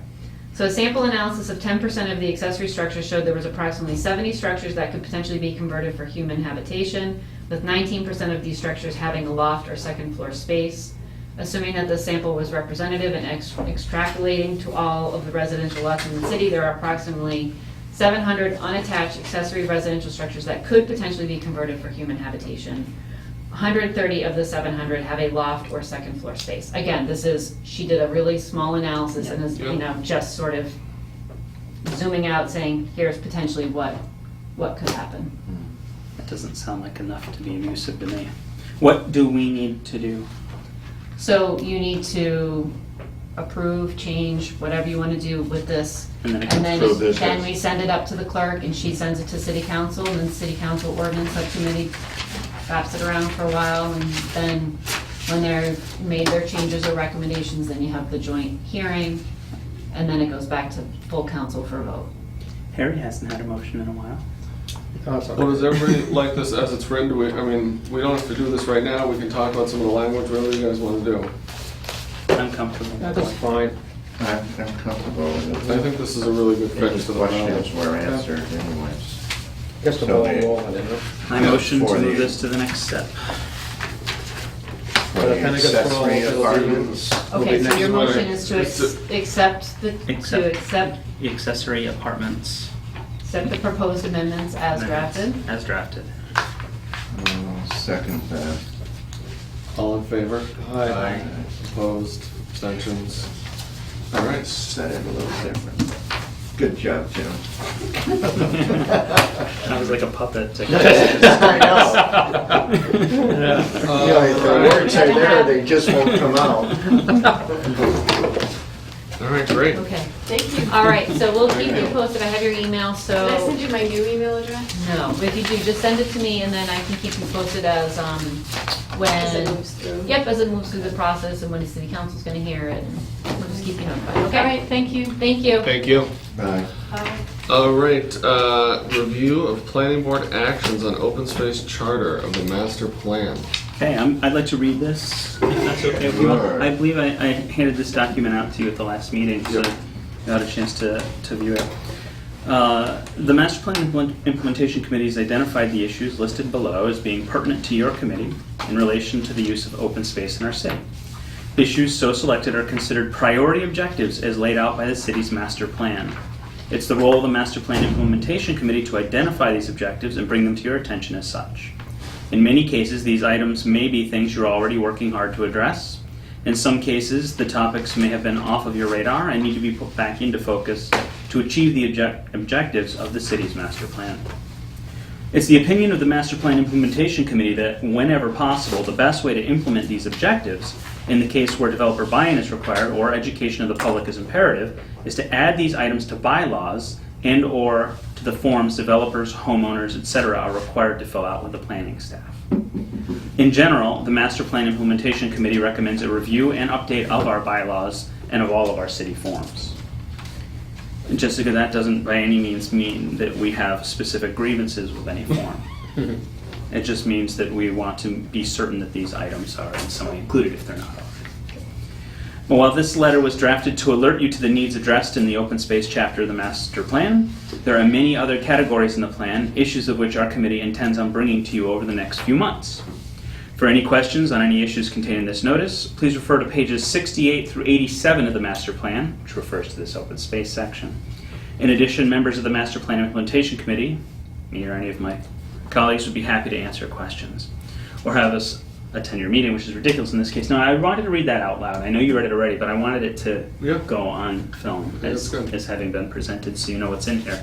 So a sample analysis of 10% of the accessory structures showed there was approximately 70 structures that could potentially be converted for human habitation, with 19% of these structures having a loft or second floor space. Assuming that the sample was representative and extrapolating to all of the residential lots in the city, there are approximately 700 unattached accessory residential structures that could potentially be converted for human habitation. 130 of the 700 have a loft or second floor space. Again, she did a really small analysis and is, just sort of zooming out saying, here's potentially what could happen. That doesn't sound like enough to be abusive to me. What do we need to do? So you need to approve, change, whatever you want to do with this. And then it And goes then, through this. we send it up to the clerk and she sends it to city council and then city council ordinance subcommittee wraps it around for a while and then when they're made their changes or recommendations, then you have the joint hearing and then it goes back to full council for a vote. Harry hasn't had a motion in a while. Well, does everybody like this as it's written? We don't have to do this right now. We can talk about some of the language, whatever you guys want to do. I'm comfortable. That's fine. I'm comfortable with I it. think this is a really good Any fix to the questions problem. were answered anyways. Guess the So ball they- rolling, isn't it? I Yeah, motion to for move the- this to the next step. For But the if any gets put on, accessory it'll be- apartments, Okay, so next your one. motion is to accept the The accessory apartments. accept the proposed amendments as drafted. As drafted. I'll second that. All in favor? Aye. Opposed? Abstentions? All right. Said it a little different. Good job, Jim. That was like a puppet. I know. If the words are there, they just won't come out. All right, great. Okay. Thank you. All right, so we'll keep you posted. I have your email, so. Can I send you my new email address? No, if you do, just send it to me and then I can keep you posted as, when. As it moves through. Yep, as it moves through the process and when the city council's gonna hear it. And we'll just keep you notified, okay? All right, thank you. Thank you. Thank you. Bye. All right, review of planning board actions on open space charter of the master plan. Okay, I'd like to read this, if that's okay with you. Sure. I believe I handed this document out to you at the last meeting, so Yep. you had a chance to view it. The Master Plan Implementation Committee has identified the issues listed below as being pertinent to your committee in relation to the use of open space in our city. Issues so selected are considered priority objectives as laid out by the city's master plan. It's the role of the Master Plan Implementation Committee to identify these objectives and bring them to your attention as such. In many cases, these items may be things you're already working hard to address. In some cases, the topics may have been off of your radar and need to be put back into focus to achieve the objectives of the city's master plan. It's the opinion of the Master Plan Implementation Committee that, whenever possible, the best way to implement these objectives, in the case where developer buy-in is required or education of the public is imperative, is to add these items to bylaws and/or to the forms developers, homeowners, etc. are required to fill out with the planning staff. In general, the Master Plan Implementation Committee recommends a review and update of our bylaws and of all of our city forms. And just because that doesn't by any means mean that we have specific grievances with any form. It just means that we want to be certain that these items are in some way included if they're not already. But while this letter was drafted to alert you to the needs addressed in the open space chapter of the master plan, there are many other categories in the plan, issues of which our committee intends on bringing to you over the next few months. For any questions on any issues contained in this notice, please refer to pages 68 through 87 of the master plan, which refers to this open space section. In addition, members of the Master Plan Implementation Committee, me or any of my colleagues, would be happy to answer questions or have us attend your meeting, which is ridiculous in this case. No, I wanted to read that out loud. I know you read it already, but I wanted it to Yeah. go on film Yeah, as, that's good. as having been presented so you know what's in here.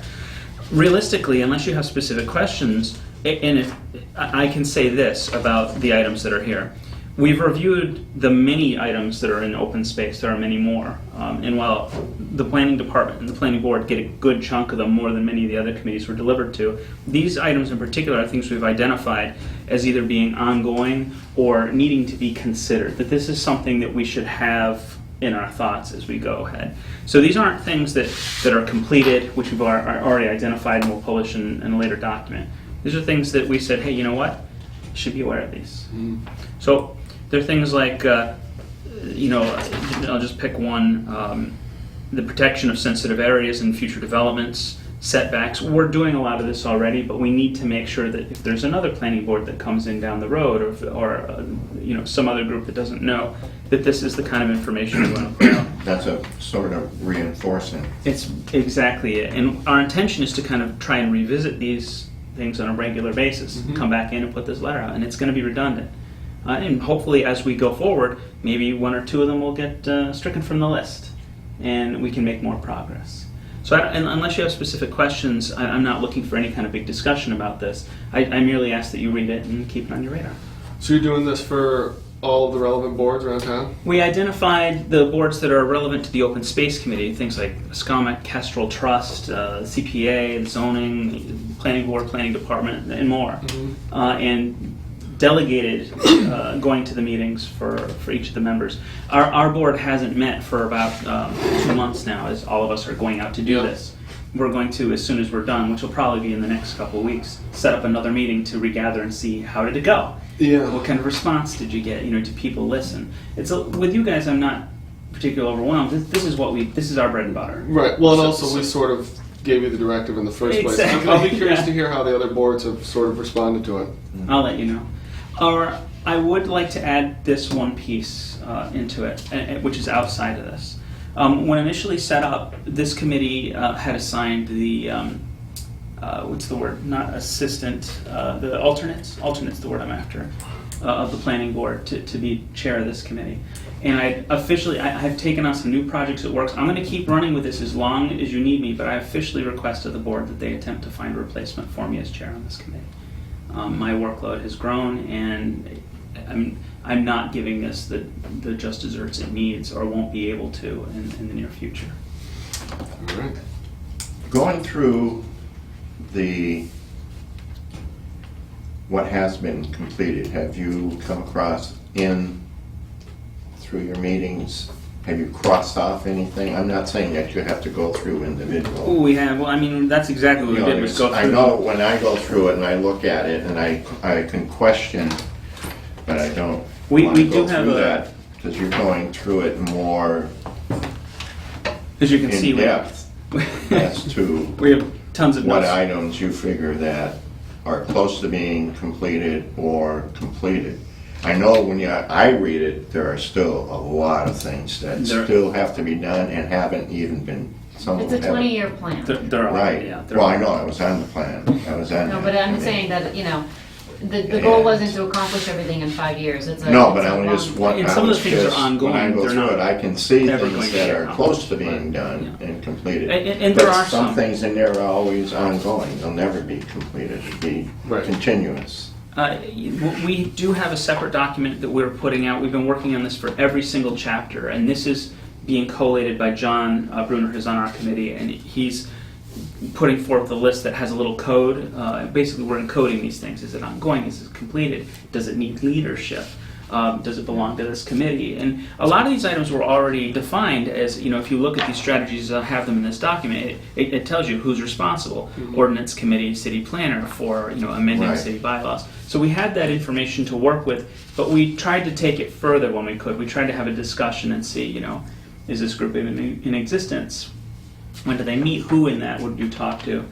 Realistically, unless you have specific questions, and if I can say this about the items that are here. We've reviewed the many items that are in open space. There are many more. And while the planning department and the planning board get a good chunk of them, more than many of the other committees were delivered to, these items in particular are things we've identified as either being ongoing or needing to be considered. That this is something that we should have in our thoughts as we go ahead. So these aren't things that are completed, which we've already identified and will publish in a later document. These are things that we said, hey, you know what? You should be aware of these. So there are things like, I'll just pick one, the protection of sensitive areas and future developments, setbacks. We're doing a lot of this already, but we need to make sure that if there's another planning board that comes in down the road or some other group that doesn't know, that this is the kind of information we want to put out. That's a sort of reinforcing. It's exactly it. And our intention is to kind of try and revisit these things on a regular basis, come back in and put this letter out, and it's going to be redundant. And hopefully as we go forward, maybe one or two of them will get stricken from the list, and we can make more progress. So and unless you have specific questions, I'm not looking for any kind of big discussion about this. I merely ask that you read it and keep it on your radar. So you're doing this for all of the relevant boards around town? We identified the boards that are relevant to the Open Space Committee, things like Scomet, Kestrel Trust, CPA, Zoning, Planning Board, Planning Department, and more. And delegated going to the meetings for each of the members. Our board hasn't met for about 2 months now, as all of us are going out to do this. We're going to, as soon as we're done, which will probably be in the next couple of weeks, set up another meeting to regather and see how did it go. Yeah. What kind of response did you get? Do people listen? With you guys, I'm not particularly overwhelmed. This is our bread and butter. Right. Well, and So- also we sort of gave you the directive in the first place. Exactly, I'll be curious yeah. to hear how the other boards have sort of responded to it. I'll let you know. Or I would like to add this one piece into it, which is outside of this. When initially set up, this committee had assigned the what's the word? Not assistant, the alternates. Alternate's the word I'm after. Of the planning board to be chair of this committee. And I've taken on some new projects at work. I'm going to keep running with this as long as you need me, but I officially requested the board that they attempt to find a replacement for me as chair on this committee. My workload has grown, and I'm not giving this the just desserts it needs, or won't be able to in the near future. All right. Going through what has been completed, have you come across through your meetings, have you crossed off anything? I'm not saying that you have to go through individual. We have. Well, I mean, that's exactly what we did. Was go through. I know when I go through it and I look at it and I can question, but I don't We want to do go have through a- that because you're going through it more As you can see, in depth as to we have tons of what notes. items you figure that are close to being completed or completed. I know when I read it, there are still a lot of things that still have to be done and haven't even been. Some of It's a them haven't. 20-year plan. There are, Right. yeah. there Well, are. I know, I was on the plan. I was on No, that but I'm committee. saying that, the goal wasn't to accomplish everything in 5 years. It's a No, but it's a I was just, long- And some of the things are ongoing, when I go they're through not it, I can see ever going things to that get are accomplished. close to being done Yeah. and completed. And there are some some. things in there are always ongoing. They'll never be completed. It'll be Right. continuous. We do have a separate document that we're putting out. We've been working on this for every single chapter, and this is being collated by John Bruner, who's on our committee, and he's putting forth the list that has a little code. Basically, we're encoding these things. Is it ongoing? Is it completed? Does it need leadership? Does it belong to this committee? And a lot of these items were already defined as, if you look at these strategies, I have them in this document, it tells you who's responsible. Ordinance committee, city planner for, amending Right. city bylaws. So we had that information to work with, but we tried to take it further when we could. We tried to have a discussion and see, is this group even in existence? When do they meet? Who in that would you talk to?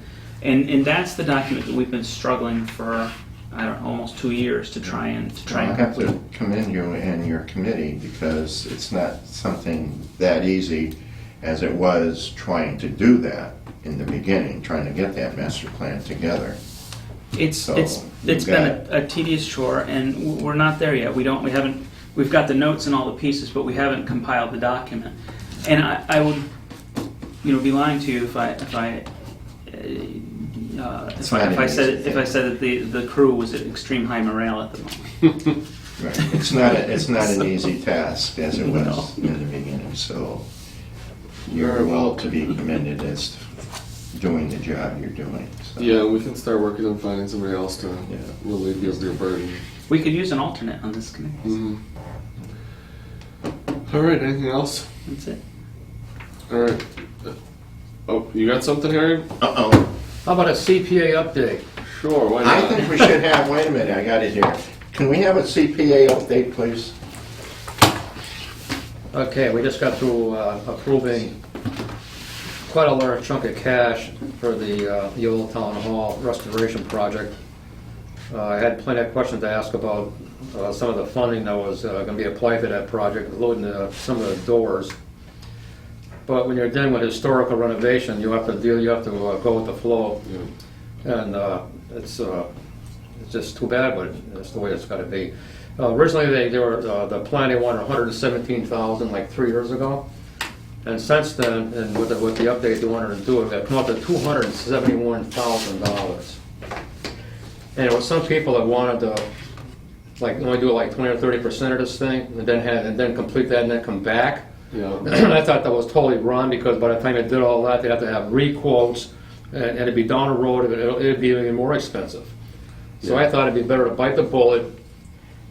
And that's the document that we've been struggling for, I don't know, almost 2 years to try and I have complete. to commend you and your committee because it's not something that easy as it was trying to do that in the beginning, trying to get that master plan together. It's So, been a tedious chore, and we're not there yet. We've got the notes and all the pieces, but we haven't compiled the document. And I would, be lying to you if I said that the crew was at extreme high morale at the moment. Right. It's not an easy task as it was in the beginning, so you're well to be commended as doing the job you're doing. So. Yeah, we can start working on finding somebody else to Yeah. relieve you of your burden. We could use an alternate on this committee. Mhm. All right, anything else? That's it. All right. Oh, you got something, Harry? Uh-oh. How about a CPA update? Sure, why I not? think we should have, wait a minute, I got it here. Can we have a CPA update, please? Okay, we just got through approving quite a large chunk of cash for the old town hall restoration project. I had plenty of questions to ask about some of the funding that was going to be applied to that project, including some of the doors. But when you're dealing with historical renovation, you have to go with the flow, and it's just too bad, but that's the way it's got to be. Originally, the plan they wanted $117,000 like 3 years ago, and since then, and with the update they wanted to do, it come up to $271,000. And there were some people that wanted to only do 20 or 30% of this thing, and then complete that and then come back. Yeah. I thought that was totally wrong because by the time they did all that, they'd have to have re-quotes, and it'd be down the road, it'd be even more expensive. So I thought it'd be better to bite the bullet,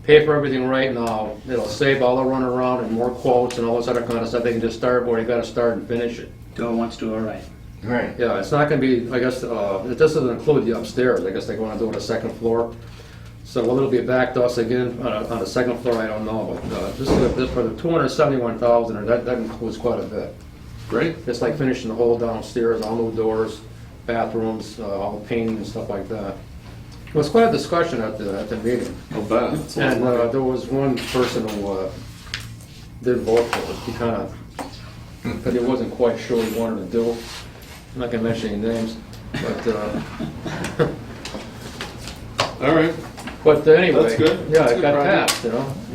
pay for everything right now. It'll save all the runaround and more quotes and all this other kind of stuff. They can just start where they got to start and finish it. Do it once, do it right. Right. Yeah, it's not going to be, I guess, this doesn't include the upstairs. I guess they want to do it a second floor. So will it be back to us again on the second floor? I don't know, but just for the 271,000, that includes quite a bit. Great. It's like finishing the whole downstairs, all new doors, bathrooms, all painting and stuff like that. It was quite a discussion at the meeting. I'll bet. And there was one person who did vote for it. He kind of, but he wasn't quite sure what he wanted to do. I'm not going to mention any names, but All right. Anyway, That's good. yeah, That's a it good got project. passed. There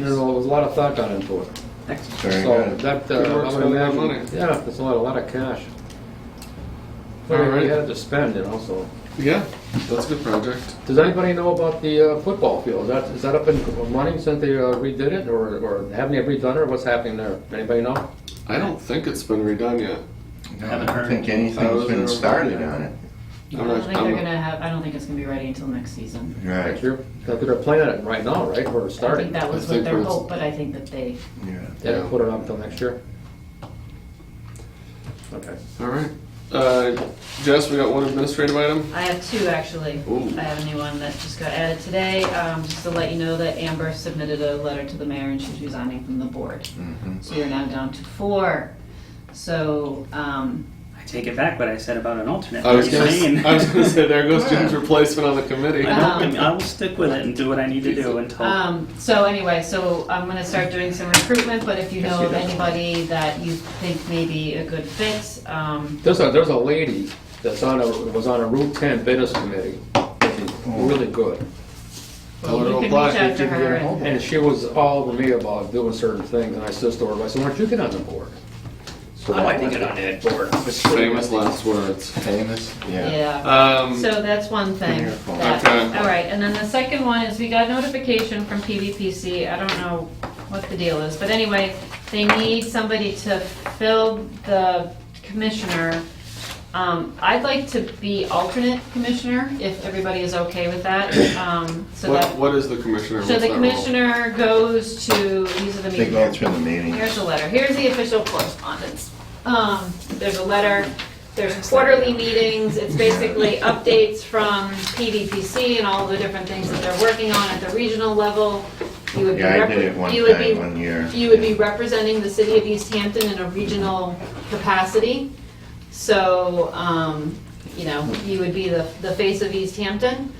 was a lot of thought gone into it. Very So good. that Good work I would spending that imagine, money. yeah, it's a lot of cash. All right. We had to spend, So Yeah, that's a good project. does anybody know about the football field? Is that up and running since they redid it, or haven't they redone it? Or what's happening there? Anybody know? I don't think it's been redone yet. No, Haven't I heard. don't think I anything's was been there. started on it. I don't think they're gonna have, I don't think it's gonna be ready until next season. Right. Sure. They're playing it right now, right? Or I starting? think that was I think what their it's- hope, but I think that they, Yeah. Yeah, Yeah. put it up until next year. Okay. All right. Jess, we got one administrative item. I have two actually. Ooh. I have a new one that just got added today, just to let you know that Amber submitted a letter to the mayor and she's resigning from the board. Mhm. So you're now down to 4. So, I take it back what I said about an alternate. I was What are you saying? gonna say there goes Jim's replacement on the committee. I will stick with it and do what I need to do until. so anyway, so I'm gonna start doing some recruitment, but if you Yes, know you of do. anybody that you think may be a good fit, There's a lady that's was on a Route 10 business committee. Really good. Tell her to you can apply. reach out to her. And she was all over me about doing certain things, and I said to her, I said, why don't you get on the board? So I'd like to get on that board. Famous last words. Famous? Yeah. Yeah. So that's one thing. Wonderful. that- Okay. All right, and then the second one is we got notification from PVPC. I don't know what the deal is, but anyway, they need somebody to fill the commissioner. I'd like to be alternate commissioner, if everybody is okay with that. So that, What is the commissioner? so What's the that role? commissioner goes to, these are the They meetings. go through the meetings. Here's the letter. Here's the official correspondence. There's a letter, there's quarterly meetings, it's basically updates from PVPC and all the different things that they're working on at the regional level. You would be Yeah, I did it one you would be- time, one year. You would be representing the city of Easthampton in a regional capacity. So, you would be the face of Easthampton.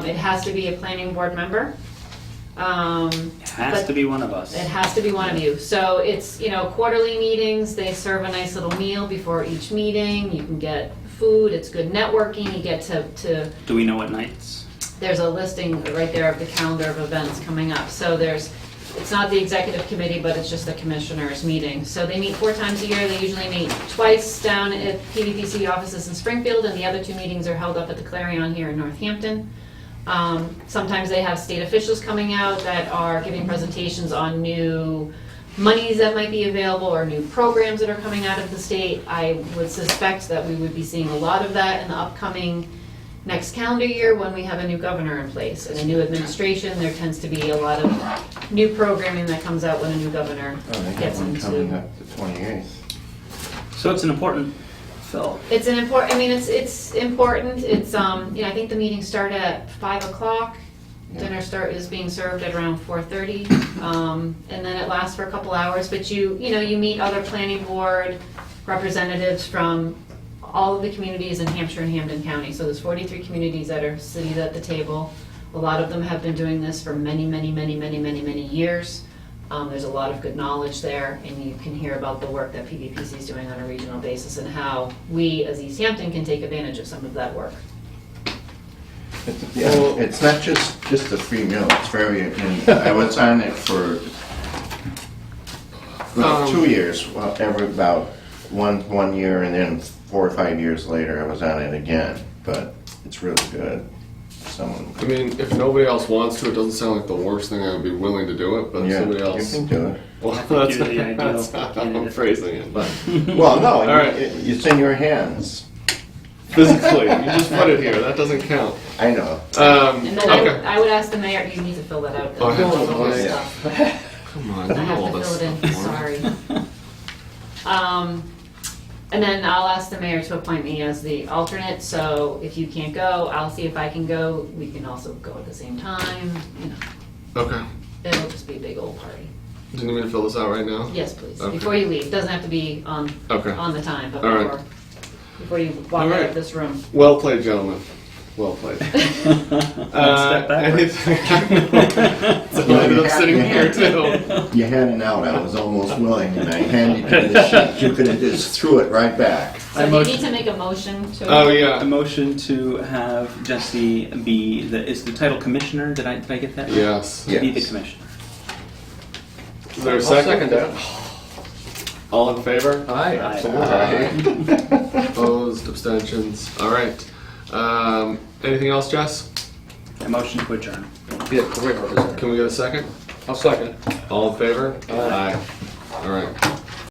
It has to be a planning board member. It has to be one of us. It has to be one of you. So it's, quarterly meetings, they serve a nice little meal before each meeting. You can get food, it's good networking, you get to, Do we know what nights? there's a listing right there of the calendar of events coming up. So it's not the executive committee, but it's just the commissioners meeting. So they meet 4 times a year. They usually meet twice down at PVPC offices in Springfield, and the other 2 meetings are held up at the Clarion here in Northampton. Sometimes they have state officials coming out that are giving presentations on new monies that might be available or new programs that are coming out of the state. I would suspect that we would be seeing a lot of that in the upcoming next calendar year when we have a new governor in place and a new administration. There tends to be a lot of new programming that comes out when a new governor Oh, they got gets one coming into. up the 28th. So it's an important fill. It's an important, it's important. It's, I think the meetings start at 5 o'clock. Dinner is being served at around 4:30. And then it lasts for a couple hours, but you meet other planning board representatives from all of the communities in Hampshire and Hampden County. So there's 43 communities that are seated at the table. A lot of them have been doing this for many, many, many, many, many, many years. There's a lot of good knowledge there, and you can hear about the work that PVPC is doing on a regional basis and how we as Easthampton can take advantage of some of that work. Yeah, it's not just a free meal, it's very, and I was on it for 2 years, well, every about one year, and then 4 or 5 years later, I was on it again, but it's really good. I mean, if nobody else wants to, it doesn't sound like the worst thing. I would be willing to do it, but if Yeah, somebody you else. can do it. Well, I think that's you're the ideal that's not how I'm candidate. phrasing it, but Well, no, All right. it's in your hands. physically, you just put it here. That doesn't count. I know. And then Okay. I would ask the mayor, you need to fill that out. Oh, I have to All fill this it out. stuff. Come on, I you know all have to this fill it in, stuff. Lauren. sorry. And then I'll ask the mayor to appoint me as the alternate, so if you can't go, I'll see if I can go. We can also go at the same time, you know, Okay. it'll just be a big old party. Do you need me to fill this out right now? Yes, please, Okay. before you leave, doesn't have to be on Okay. the time, but All right. before you walk All out right. of this room. Well played, gentlemen. Well played. Step backwards. So I ended up sitting here too. You had an out, I was almost willing, and I handed you the sheet, you could have just threw it right back. So you need to make a motion to. Oh, A yeah. motion to have Jesse be is the title commissioner, did I get that right? Yes. Be the Yes. commissioner. Is there a I'll second? second that. All in favor? Aye, Aye. absolutely. Opposed, abstentions. All right. Anything else, Jess? A motion to adjourn. Be a career representative. Can we get a second? I'll second. All in favor? Aye. All right.